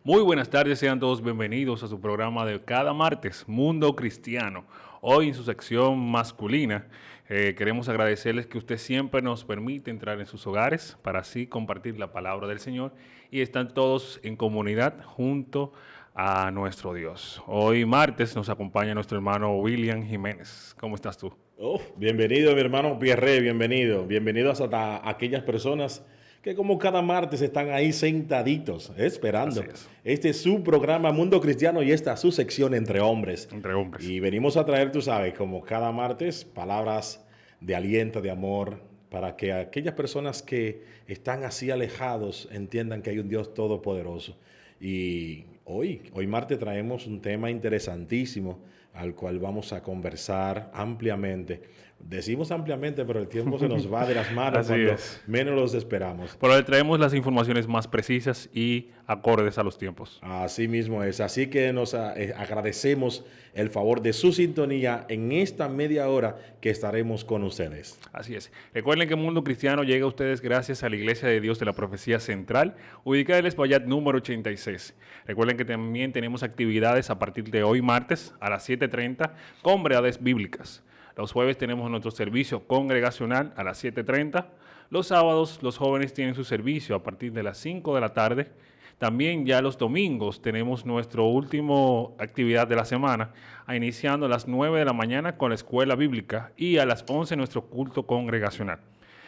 Muy buenas tardes, sean todos bienvenidos a su programa de cada martes, Mundo Cristiano. Hoy en su sección masculina, queremos agradecerles que usted siempre nos permite entrar en sus hogares para así compartir la palabra del Señor y están todos en comunidad junto a nuestro Dios. Hoy martes nos acompaña nuestro hermano William Jiménez. ¿Cómo estás tú? Bienvenido, mi hermano Pierre, bienvenido. Bienvenidos a aquellas personas que como cada martes están ahí sentaditos, Así esperando. es, Este es su programa Mundo Cristiano y esta es su sección entre hombres. entre hombres. Y venimos a traer, tú sabes, como cada martes, palabras de aliento, de amor, para que aquellas personas que están así alejados entiendan que hay un Dios todopoderoso. Y hoy martes traemos un tema interesantísimo al cual vamos a conversar ampliamente. Decimos ampliamente, pero el tiempo se nos va de las manos Así cuando es. menos los esperamos. Por hoy traemos las informaciones más precisas y acordes a los tiempos. Así mismo es. Así que nos agradecemos el favor de su sintonía en esta media hora que estaremos con ustedes. Así es. Recuerden que Mundo Cristiano llega a ustedes gracias a la Iglesia de Dios de la Profecía Central, ubicada en el Espaillat número 86. Recuerden que también tenemos actividades a partir de hoy martes a las 7:30 con verdades bíblicas. Los jueves tenemos nuestro servicio congregacional a las 7:30. Los sábados los jóvenes tienen su servicio a partir de las 5 de la tarde. También ya los domingos tenemos nuestra última actividad de la semana, iniciando a las 9 de la mañana con la escuela bíblica y a las 11 nuestro culto congregacional.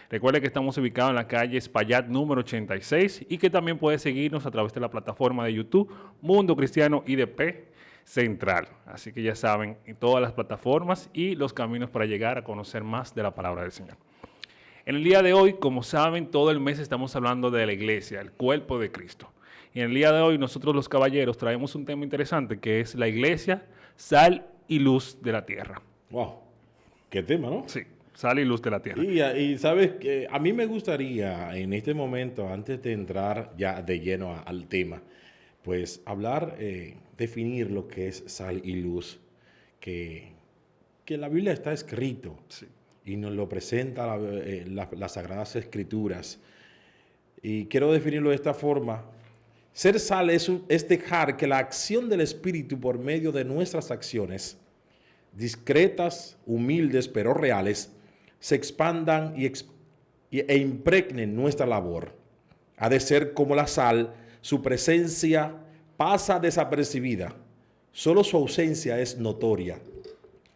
Recuerde que estamos ubicados en la calle Espaillat número 86 y que también puede seguirnos a través de la plataforma de YouTube Mundo Cristiano IDP Central. Así que ya saben, en todas las plataformas y los caminos para llegar a conocer más de la palabra del Señor. En el día de hoy, como saben, todo el mes estamos hablando de la iglesia, el cuerpo de Cristo. Y en el día de hoy nosotros los caballeros traemos un tema interesante que es la iglesia, sal y luz de la tierra. Wow, qué tema, ¿no? Sí, sal y luz de la tierra. Y sabes que a mí me gustaría en este momento, antes de entrar ya de lleno al tema, pues hablar, definir lo que es sal y luz, que, que en la Biblia está escrito Sí, y nos lo presenta las Sagradas Escrituras. Y quiero definirlo de esta forma. Ser sal es dejar que la acción del Espíritu por medio de nuestras acciones, discretas, humildes, pero reales, se expandan e impregnen nuestra labor. Ha de ser como la sal, su presencia pasa desapercibida, solo su ausencia es notoria.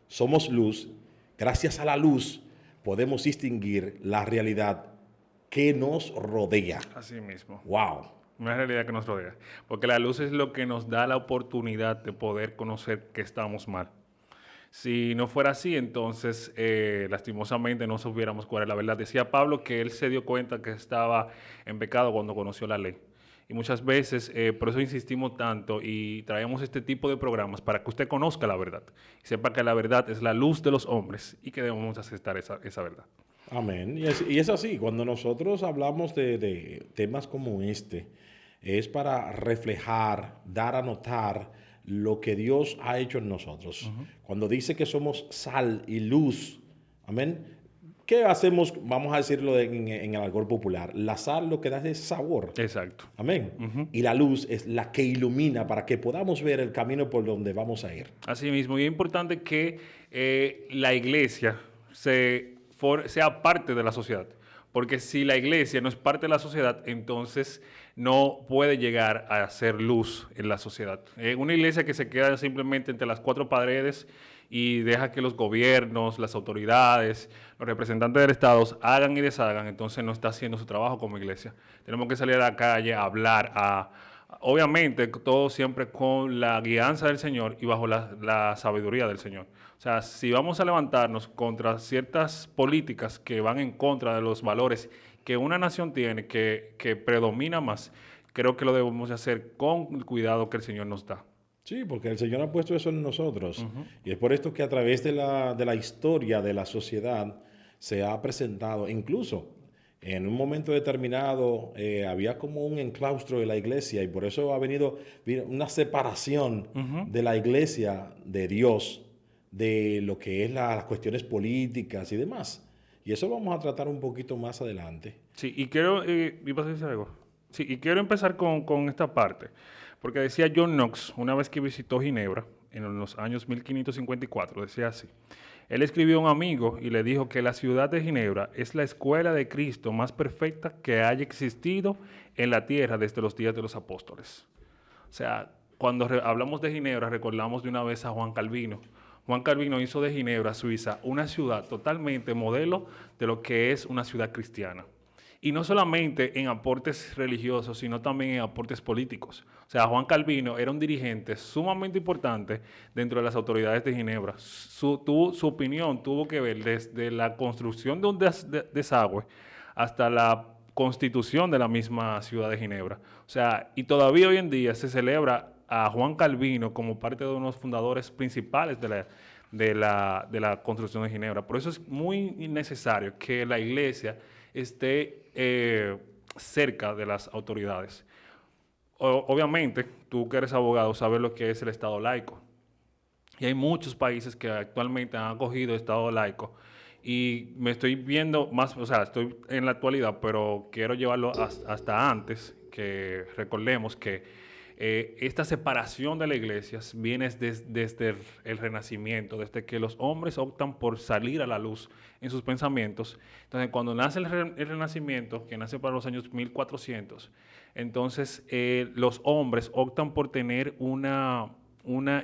Somos luz, gracias a la luz podemos distinguir la realidad que nos rodea. así mismo. ¡Wow! Una realidad que nos rodea. Porque la luz es lo que nos da la oportunidad de poder conocer que estamos mal. Si no fuera así, entonces lastimosamente no supiéramos cuál es la verdad. Decía Pablo que él se dio cuenta que estaba en pecado cuando conoció la ley. Y muchas veces, por eso insistimos tanto y traemos este tipo de programas para que usted conozca la verdad y sepa que la verdad es la luz de los hombres y que debemos aceptar esa verdad. Amén. Y es así, cuando nosotros hablamos de temas como este, es para reflejar, dar a notar lo que Dios ha hecho en nosotros. Cuando dice que somos sal y luz, amén. ¿Qué hacemos? Vamos a decirlo en el argot popular. La sal lo que da es sabor. Exacto. Amén. Y la luz es la que ilumina para que podamos ver el camino por donde vamos a ir. Así mismo, y es importante que la iglesia sea parte de la sociedad. Porque si la iglesia no es parte de la sociedad, entonces no puede llegar a ser luz en la sociedad. Una iglesia que se queda simplemente entre las cuatro paredes y deja que los gobiernos, las autoridades, los representantes del Estado hagan y deshagan, entonces no está haciendo su trabajo como iglesia. Tenemos que salir a la calle a hablar, obviamente todo siempre con la guianza del Señor y bajo la sabiduría del Señor. O sea, si vamos a levantarnos contra ciertas políticas que van en contra de los valores que una nación tiene, que predomina más, creo que lo debemos hacer con el cuidado que el Señor nos da. Sí, porque el Señor ha puesto eso en nosotros. Y es por esto que a través de la historia de la sociedad se ha presentado, incluso en un momento determinado había como un enclaustro de la iglesia y por eso ha venido una separación de la iglesia de Dios, de lo que es las cuestiones políticas y demás. Y eso vamos a tratar un poquito más adelante. Sí, y quiero, ¿ibas a decir algo? Sí, y quiero empezar con esta parte, Porque decía John Knox, una vez que visitó Ginebra, en los años 1554, decía así. Él escribió a un amigo y le dijo que la ciudad de Ginebra es la escuela de Cristo más perfecta que haya existido en la tierra desde los días de los apóstoles. O sea, cuando hablamos de Ginebra, recordamos de una vez a Juan Calvino. Juan Calvino hizo de Ginebra, Suiza, una ciudad totalmente modelo de lo que es una ciudad cristiana. Y no solamente en aportes religiosos, sino también en aportes políticos. O sea, Juan Calvino era un dirigente sumamente importante dentro de las autoridades de Ginebra. Su opinión tuvo que ver desde la construcción de un desagüe hasta la constitución de la misma ciudad de Ginebra. O sea, y todavía hoy en día se celebra a Juan Calvino como parte de uno de los fundadores principales de la construcción de Ginebra. Por eso es muy necesario que la iglesia esté cerca de las autoridades. Obviamente, tú que eres abogado sabes lo que es el Estado laico. Y hay muchos países que actualmente han acogido Estado laico. Y me estoy viendo más, o sea, estoy en la actualidad, pero quiero llevarlo hasta antes, que recordemos que esta separación de las iglesias viene desde el Renacimiento, desde que los hombres optan por salir a la luz en sus pensamientos. Entonces, cuando nace el Renacimiento, que nace para los años 1400, entonces los hombres optan por tener una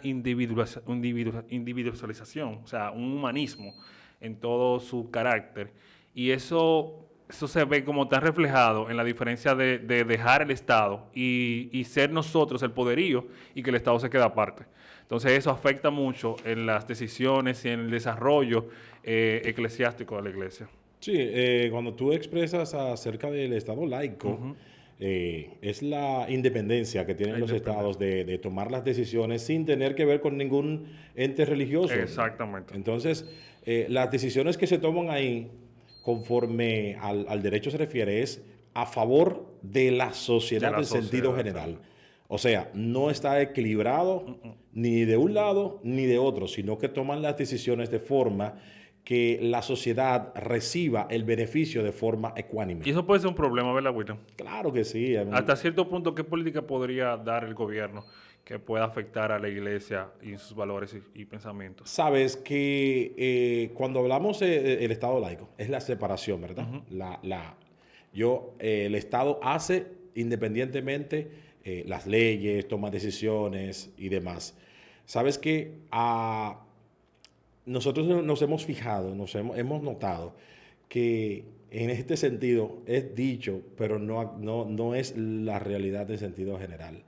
individualización, o sea, un humanismo en todo su carácter. Y eso se ve como tan reflejado en la diferencia de dejar el Estado y ser nosotros el poderío y que el Estado se quede aparte. Entonces eso afecta mucho en las decisiones y en el desarrollo eclesiástico de la iglesia. Sí, cuando tú expresas acerca del Estado laico, es la independencia que tienen los estados de tomar las decisiones sin tener que ver con ningún ente religioso. Exactamente. Entonces, las decisiones que se toman ahí, conforme al derecho se refiere, es a favor de la sociedad en sentido general. O sea, no está equilibrado ni de un lado ni de otro, sino que toman las decisiones de forma que la sociedad reciba el beneficio de forma ecuánime. Y eso puede ser un problema, ¿verdad, William? Claro que sí. Hasta cierto punto, ¿qué política podría dar el gobierno que pueda afectar a la iglesia y sus valores y pensamientos? Sabes que cuando hablamos del Estado laico, es la separación, ¿verdad? El Estado hace independientemente las leyes, toma decisiones y demás. Sabes que nosotros nos hemos fijado, hemos notado que en este sentido es dicho, pero no es la realidad en sentido general.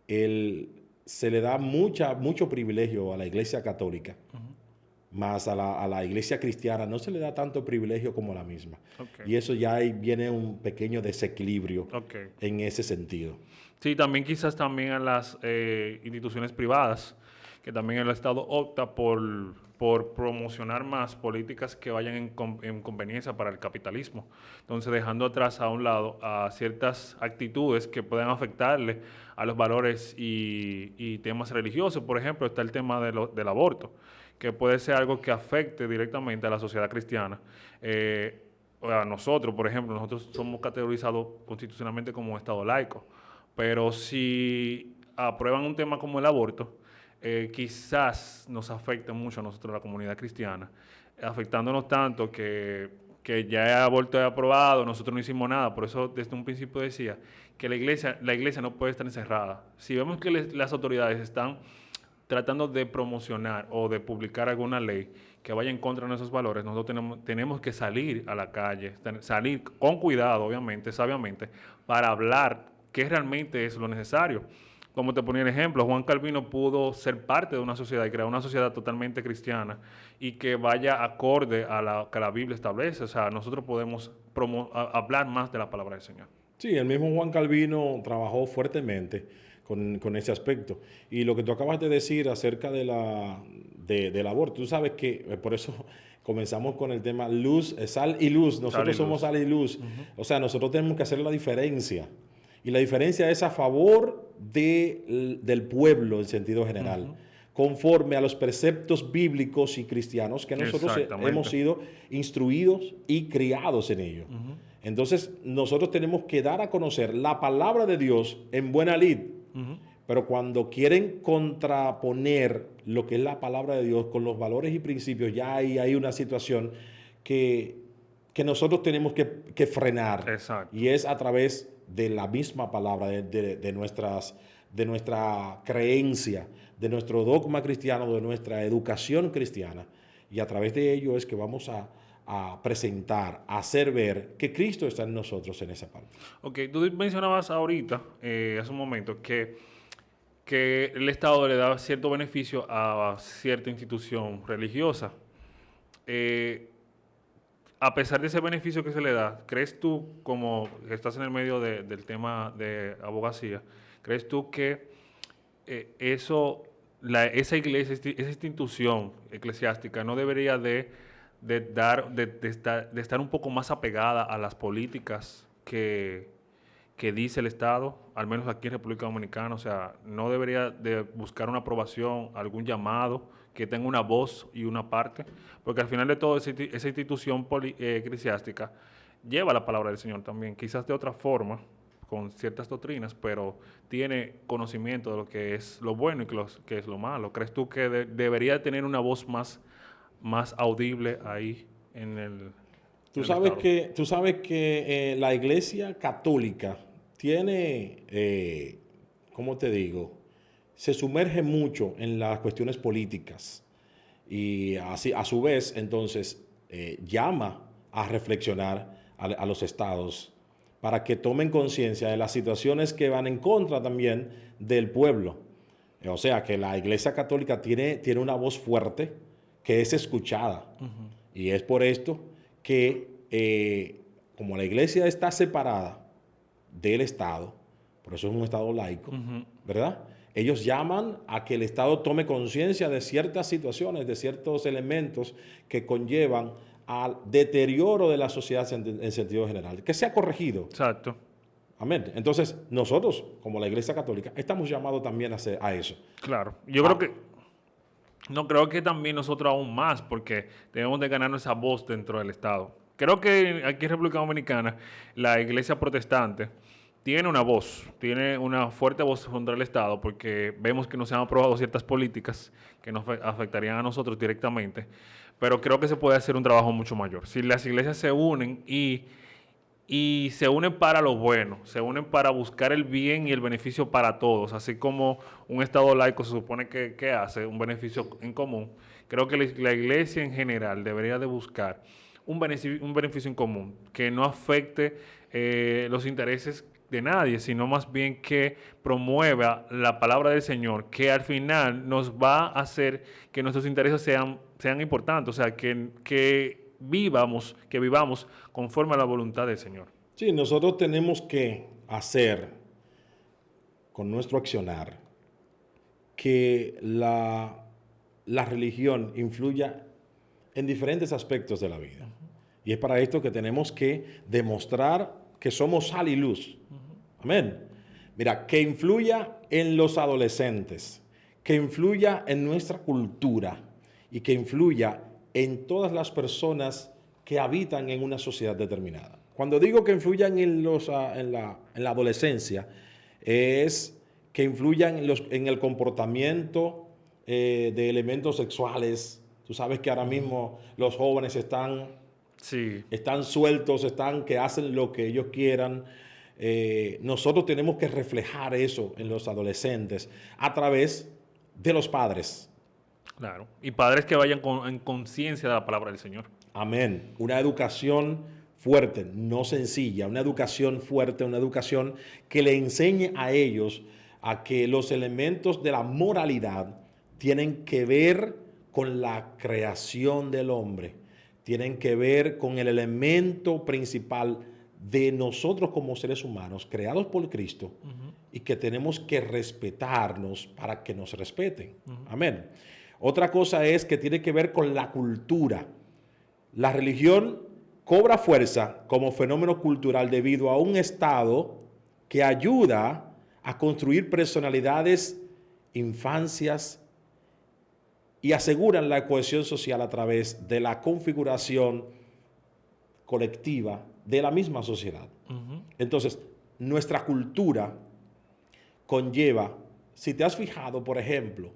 Se le da mucho privilegio a la Iglesia Católica, más a la Iglesia Cristiana no se le da tanto privilegio como a la misma. Y eso ya ahí viene un pequeño desequilibrio en ese sentido. Sí, también quizás también a las instituciones privadas, que también el Estado opta por promocionar más políticas que vayan en conveniencia para el capitalismo. Entonces, dejando atrás a un lado a ciertas actitudes que puedan afectarle a los valores y temas religiosos. Por ejemplo, está el tema del aborto, que puede ser algo que afecte directamente a la sociedad cristiana. A nosotros, por ejemplo, nosotros somos categorizados constitucionalmente como Estado laico, pero si aprueban un tema como el aborto, quizás nos afecte mucho a nosotros, la comunidad cristiana, afectándonos tanto que ya el aborto es aprobado, nosotros no hicimos nada. Por eso desde un principio decía que la iglesia no puede estar encerrada. Si vemos que las autoridades están tratando de promocionar o de publicar alguna ley que vaya en contra de nuestros valores, nosotros tenemos que salir a la calle, salir con cuidado, obviamente, sabiamente, para hablar qué realmente es lo necesario. Como te ponía el ejemplo, Juan Calvino pudo ser parte de una sociedad y crear una sociedad totalmente cristiana y que vaya acorde a lo que la Biblia establece. O sea, nosotros podemos hablar más de la palabra del Señor. Sí, el mismo Juan Calvino trabajó fuertemente con ese aspecto. Y lo que tú acabas de decir acerca del aborto, tú sabes que por eso comenzamos con el tema luz, sal y luz. Nosotros somos sal y luz. O sea, nosotros tenemos que hacer la diferencia. Y la diferencia es a favor del pueblo en sentido general, conforme a los preceptos bíblicos y cristianos que nosotros hemos sido instruidos y criados en ello. Entonces, nosotros tenemos que dar a conocer la palabra de Dios en buena lid, Pero cuando quieren contraponer lo que es la palabra de Dios con los valores y principios, ya hay una situación que, que nosotros tenemos que frenar. Exacto. Y es a través de la misma palabra, de nuestra creencia, de nuestro dogma cristiano, de nuestra educación cristiana. Y a través de ello es que vamos a presentar, a hacer ver que Cristo está en nosotros en esa parte. Ok, tú mencionabas ahorita, hace un momento, que el Estado le da cierto beneficio a cierta institución religiosa. Eh, a pesar de ese beneficio que se le da, ¿crees tú, como estás en el medio del tema de abogacía, crees tú que esa iglesia, esa institución eclesiástica no debería de estar un poco más apegada a las políticas que dice el Estado, al menos aquí en República Dominicana? O sea, no debería de buscar una aprobación, algún llamado que tenga una voz y una parte, porque al final de todo esa institución eclesiástica lleva la palabra del Señor también, quizás de otra forma, con ciertas doctrinas, pero tiene conocimiento de lo que es lo bueno y que es lo malo. ¿Crees tú que debería tener una voz más audible ahí en el Estado? Tú sabes que la Iglesia Católica tiene, ¿cómo te digo? Se sumerge mucho en las cuestiones políticas y así, a su vez, entonces, llama a reflexionar a los estados para que tomen conciencia de las situaciones que van en contra también del pueblo. O sea, que la Iglesia Católica tiene una voz fuerte que es escuchada. Y es por esto que, como la Iglesia está separada del Estado, por eso es un Estado laico, ¿verdad? Ellos llaman a que el Estado tome conciencia de ciertas situaciones, de ciertos elementos que conllevan al deterioro de la sociedad en sentido general, que sea corregido. Exacto. Amén. Entonces, nosotros, como la Iglesia Católica, estamos llamados también a eso. Claro. Yo creo que no, creo que también nosotros aún más, porque debemos de ganarnos esa voz dentro del Estado. Creo que aquí en República Dominicana la iglesia protestante tiene una voz, tiene una fuerte voz contra el Estado, porque vemos que no se han aprobado ciertas políticas que nos afectarían a nosotros directamente, pero creo que se puede hacer un trabajo mucho mayor. Si las iglesias se unen y se unen para lo bueno, se unen para buscar el bien y el beneficio para todos, así como un Estado laico se supone que hace un beneficio en común. Creo que la iglesia en general debería de buscar un beneficio en común, que no afecte los intereses de nadie, sino más bien que promueva la palabra del Señor, que al final nos va a hacer que nuestros intereses sean importantes, o sea, que vivamos conforme a la voluntad del Señor. Sí, nosotros tenemos que hacer con nuestro accionar que la religión influya en diferentes aspectos de la vida. Y es para esto que tenemos que demostrar que somos sal y luz. Amén. Mira, que influya en los adolescentes, que influya en nuestra cultura y que influya en todas las personas que habitan en una sociedad determinada. Cuando digo que influyan en la adolescencia, es que influyan en el comportamiento de elementos sexuales. Tú sabes que ahora mismo los jóvenes Sí, están sueltos, que hacen lo que ellos quieran. Nosotros tenemos que reflejar eso en los adolescentes a través de los padres. claro. Y padres que vayan en conciencia de la palabra del Señor. Amén. Una educación fuerte, no sencilla, una educación fuerte, una educación que le enseñe a ellos a que los elementos de la moralidad tienen que ver con la creación del hombre, tienen que ver con el elemento principal de nosotros como seres humanos, creados por Cristo, y que tenemos que respetarnos para que nos respeten. Amén. Otra cosa es que tiene que ver con la cultura. La religión cobra fuerza como fenómeno cultural debido a un Estado que ayuda a construir personalidades, infancias y aseguran la cohesión social a través de la configuración colectiva de la misma sociedad. Entonces, nuestra cultura conlleva si te has fijado, por ejemplo,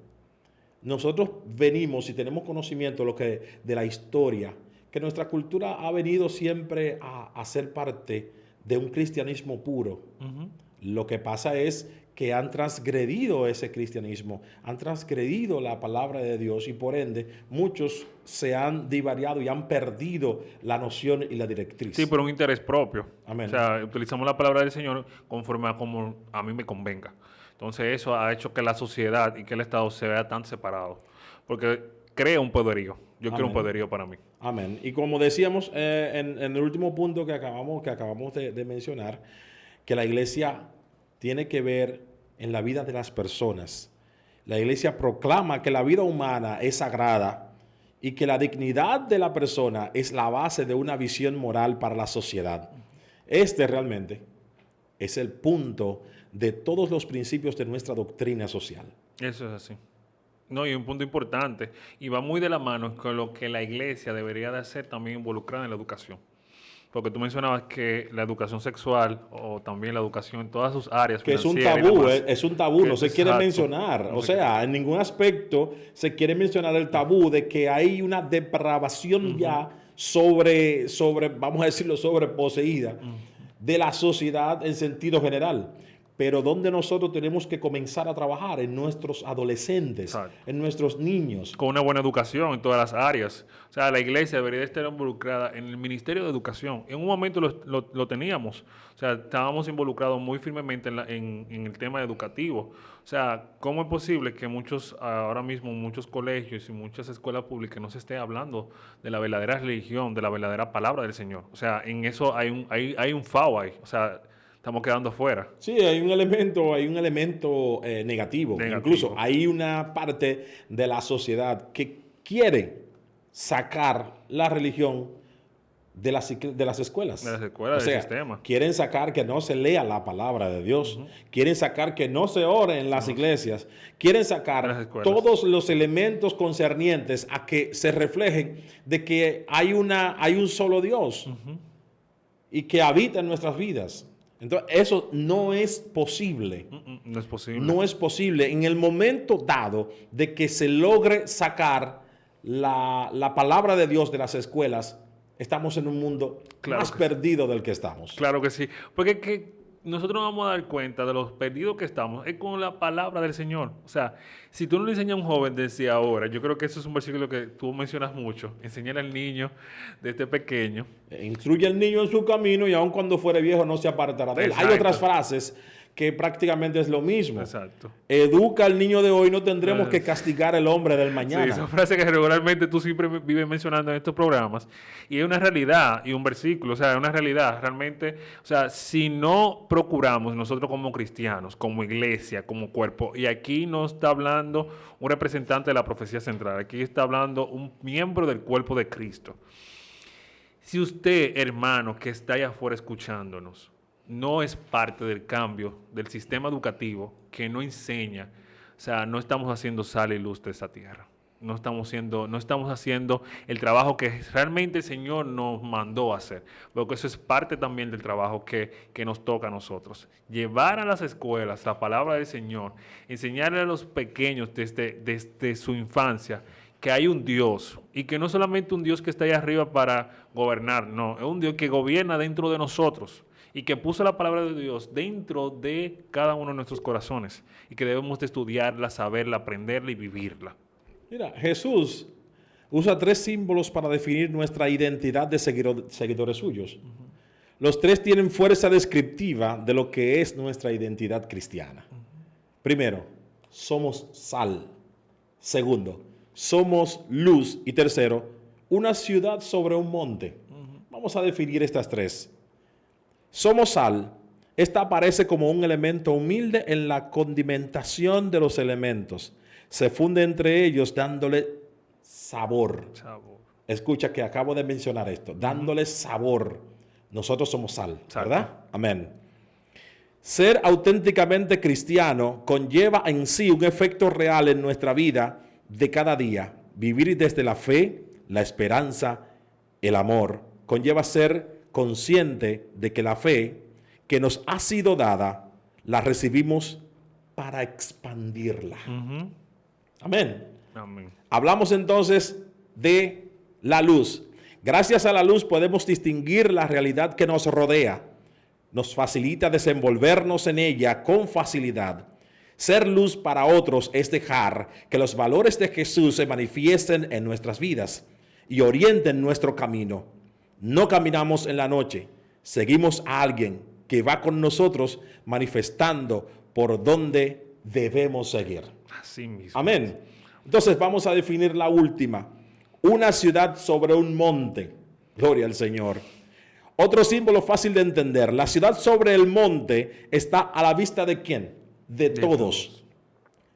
nosotros venimos y tenemos conocimiento de la historia, que nuestra cultura ha venido siempre a ser parte de un cristianismo puro. Lo que pasa es que han transgredido ese cristianismo, han transgredido la palabra de Dios y por ende muchos se han divariado y han perdido la noción y la directriz. Sí, por un interés propio. Amén. O sea, utilizamos la palabra del Señor conforme a como a mí me convenga. Entonces eso ha hecho que la sociedad y que el Estado se vea tan separado. Porque crea un poderío. Yo quiero un poderío para mí. Amén. Y como decíamos en el último punto que acabamos de mencionar, que la iglesia tiene que ver en la vida de las personas. La iglesia proclama que la vida humana es sagrada y que la dignidad de la persona es la base de una visión moral para la sociedad. Este realmente es el punto de todos los principios de nuestra doctrina social. Eso es así. No, y un punto importante, y va muy de la mano con lo que la iglesia debería de hacer también involucrada en la educación. Porque tú mencionabas que la educación sexual o también la educación en todas sus áreas que es un tabú, no se quiere mencionar. O sea, en ningún aspecto se quiere mencionar el tabú de que hay una depravación ya sobre, vamos a decirlo, sobreposeída de la sociedad en sentido general. Pero donde nosotros tenemos que comenzar a trabajar en nuestros adolescentes, Exacto. en nuestros niños. Con una buena educación en todas las áreas. O sea, la iglesia debería estar involucrada en el Ministerio de Educación. En un momento lo teníamos. O sea, estábamos involucrados muy firmemente en el tema educativo. O sea, ¿cómo es posible que ahora mismo muchos colegios y muchas escuelas públicas no se esté hablando de la verdadera religión, de la verdadera palabra del Señor? O sea, en eso hay un FAO ahí. O sea, estamos quedando fuera. Sí, hay un elemento negativo. Incluso hay una parte de la sociedad que quiere sacar la religión de las escuelas. De las escuelas, del sistema. Quieren sacar que no se lea la palabra de Dios. Quieren sacar que no se ore en las iglesias. Quieren sacar todos los elementos concernientes a que se reflejen de que hay un solo Dios y que habita en nuestras vidas. Entonces, eso no es posible. No es posible. No es posible en el momento dado de que se logre sacar la palabra de Dios de las escuelas. Estamos en un mundo más perdido del que estamos. Claro que sí. Porque es que nosotros nos vamos a dar cuenta de los perdidos que estamos. Es con la palabra del Señor. O sea, si tú no le enseñas a un joven desde ahora, yo creo que eso es un versículo que tú mencionas mucho. Enseñar al niño desde pequeño. Instruye al niño en su camino y aun cuando fuere viejo no se apartará de él. Hay otras frases que prácticamente es lo mismo. Exacto. Educa al niño de hoy, no tendremos que castigar al hombre del mañana. Sí, esa frase que regularmente tú siempre vives mencionando en estos programas. Y es una realidad y un versículo, o sea, es una realidad. Realmente, o sea, si no procuramos nosotros como cristianos, como iglesia, como cuerpo, y aquí no está hablando un representante de la profecía central, aquí está hablando un miembro del cuerpo de Cristo. Si usted, hermano, que está allá afuera escuchándonos, no es parte del cambio del sistema educativo que no enseña, o sea, no estamos haciendo sal y luz de esta tierra. No estamos haciendo el trabajo que realmente el Señor nos mandó a hacer. Porque eso es parte también del trabajo que nos toca a nosotros. Llevar a las escuelas la palabra del Señor, enseñarle a los pequeños desde su infancia que hay un Dios y que no solamente un Dios que está ahí arriba para gobernar, no, es un Dios que gobierna dentro de nosotros. Y que puso la palabra de Dios dentro de cada uno de nuestros corazones. Y que debemos de estudiarla, saberla, aprenderla y vivirla. Mira, Jesús usa 3 símbolos para definir nuestra identidad de seguidores suyos. Los 3 tienen fuerza descriptiva de lo que es nuestra identidad cristiana. Primero, somos sal. Segundo, somos luz. Y tercero, una ciudad sobre un monte. Vamos a definir estas 3. Somos sal. Esta aparece como un elemento humilde en la condimentación de los elementos. Se funde entre ellos dándole sabor. Escucha que acabo de mencionar esto. Dándole sabor. Nosotros somos sal, ¿verdad? Amén. Ser auténticamente cristiano conlleva en sí un efecto real en nuestra vida de cada día. Vivir desde la fe, la esperanza, el amor. Conlleva ser consciente de que la fe que nos ha sido dada, la recibimos para expandirla. Ujú. Amén. Amén. Hablamos entonces de la luz. Gracias a la luz podemos distinguir la realidad que nos rodea. Nos facilita desenvolvernos en ella con facilidad. Ser luz para otros es dejar que los valores de Jesús se manifiesten en nuestras vidas y orienten nuestro camino. No caminamos en la noche, seguimos a alguien que va con nosotros manifestando por dónde debemos seguir. Así mismo. Amén. Entonces vamos a definir la última. Una ciudad sobre un monte. Gloria al Señor. Otro símbolo fácil de entender. La ciudad sobre el monte está a la vista ¿de quién? De todos.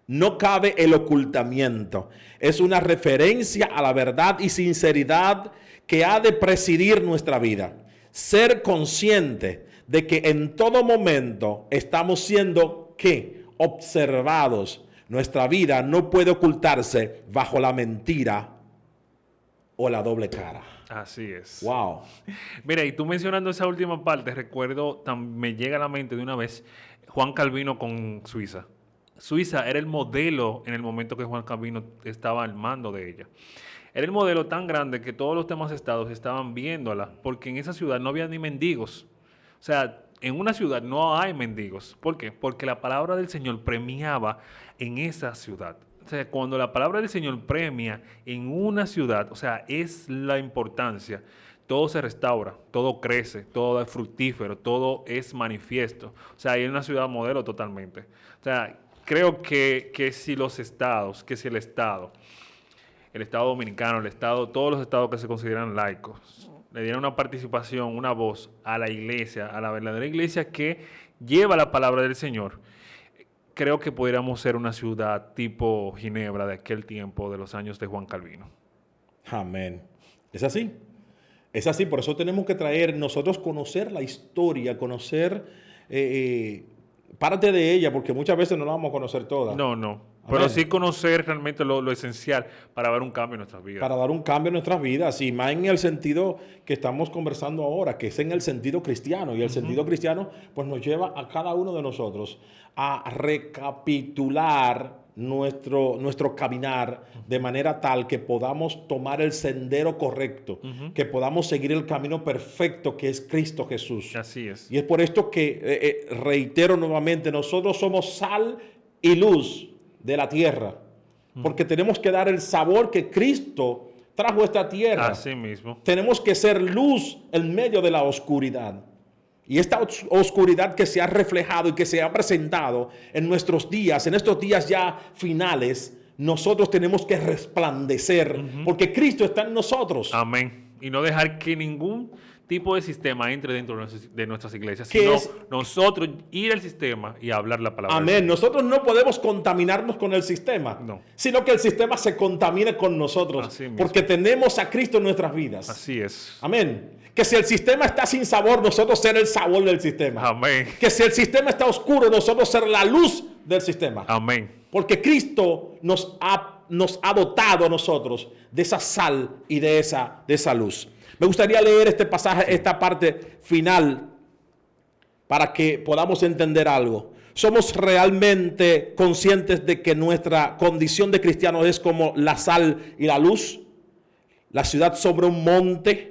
No cabe el ocultamiento. Es una referencia a la verdad y sinceridad que ha de presidir nuestra vida. Ser consciente de que en todo momento estamos siendo, ¿qué? Observados. Nuestra vida no puede ocultarse bajo la mentira o la doble cara. Así es. Wow. Mira, y tú mencionando esa última parte, recuerdo, me llega a la mente de una vez Juan Calvino con Suiza. Suiza era el modelo en el momento que Juan Calvino estaba al mando de ella. Era el modelo tan grande que todos los demás estados estaban viéndola, porque en esa ciudad no había ni mendigos. O sea, en una ciudad no hay mendigos. ¿Por qué? Porque la palabra del Señor premiaba en esa ciudad. O sea, cuando la palabra del Señor premia en una ciudad, o sea, es la importancia. Todo se restaura, todo crece, todo es fructífero, todo es manifiesto. O sea, hay una ciudad modelo totalmente. O sea, creo que si los estados, el Estado Dominicano, el Estado, todos los estados que se consideran laicos, le dieran una participación, una voz a la iglesia, a la verdadera iglesia que lleva la palabra del Señor, creo que podríamos ser una ciudad tipo Ginebra de aquel tiempo, de los años de Juan Calvino. Amén. ¿Es así? Es así, por eso tenemos que traer, nosotros conocer la historia, conocer parte de ella, porque muchas veces no la vamos a conocer toda. No. Amén. Pero sí conocer realmente lo esencial para ver un cambio en nuestras vidas. Para dar un cambio en nuestras vidas, y más en el sentido que estamos conversando ahora, que es en el sentido cristiano. Y el sentido cristiano pues nos lleva a cada uno de nosotros a recapitular nuestro caminar de manera tal que podamos tomar el sendero correcto, que podamos seguir el camino perfecto que es Cristo Jesús. Así es. Y es por esto que reitero nuevamente, nosotros somos sal y luz de la tierra, porque tenemos que dar el sabor que Cristo trajo a esta tierra. Así mismo. Tenemos que ser luz en medio de la oscuridad. Y esta oscuridad que se ha reflejado y que se ha presentado en nuestros días, en estos días ya finales, nosotros tenemos que resplandecer, porque Cristo está en nosotros. Amén. Y no dejar que ningún tipo de sistema entre dentro de nuestras iglesias, sino nosotros ir al sistema y hablar la palabra. Amén. Nosotros no podemos contaminarnos con el sistema, sino que el sistema se contamine con nosotros, porque tenemos a Cristo en nuestras vidas. Así es. Amén. Que si el sistema está sin sabor, nosotros ser el sabor del sistema. Amén. Que si el sistema está oscuro, nosotros ser la luz del sistema. Amén. Porque Cristo nos ha dotado a nosotros de esa sal y de esa luz. Me gustaría leer este pasaje, esta parte final, para que podamos entender algo. ¿Somos realmente conscientes de que nuestra condición de cristianos es como la sal y la luz? La ciudad sobre un monte.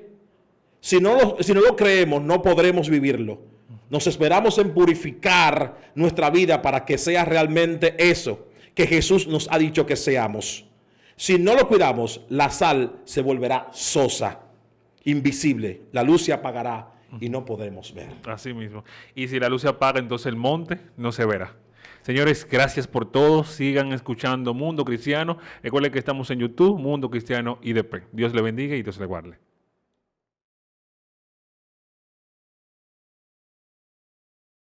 Si no lo creemos, no podremos vivirlo. Nos esperamos en purificar nuestra vida para que sea realmente eso que Jesús nos ha dicho que seamos. Si no lo cuidamos, la sal se volverá sosa, invisible. La luz se apagará y no podremos ver. Así mismo. Y si la luz se apaga, entonces el monte no se verá. Señores, gracias por todo. Sigan escuchando Mundo Cristiano. Recuerden que estamos en YouTube, Mundo Cristiano IDP. Dios le bendiga y Dios le guarde.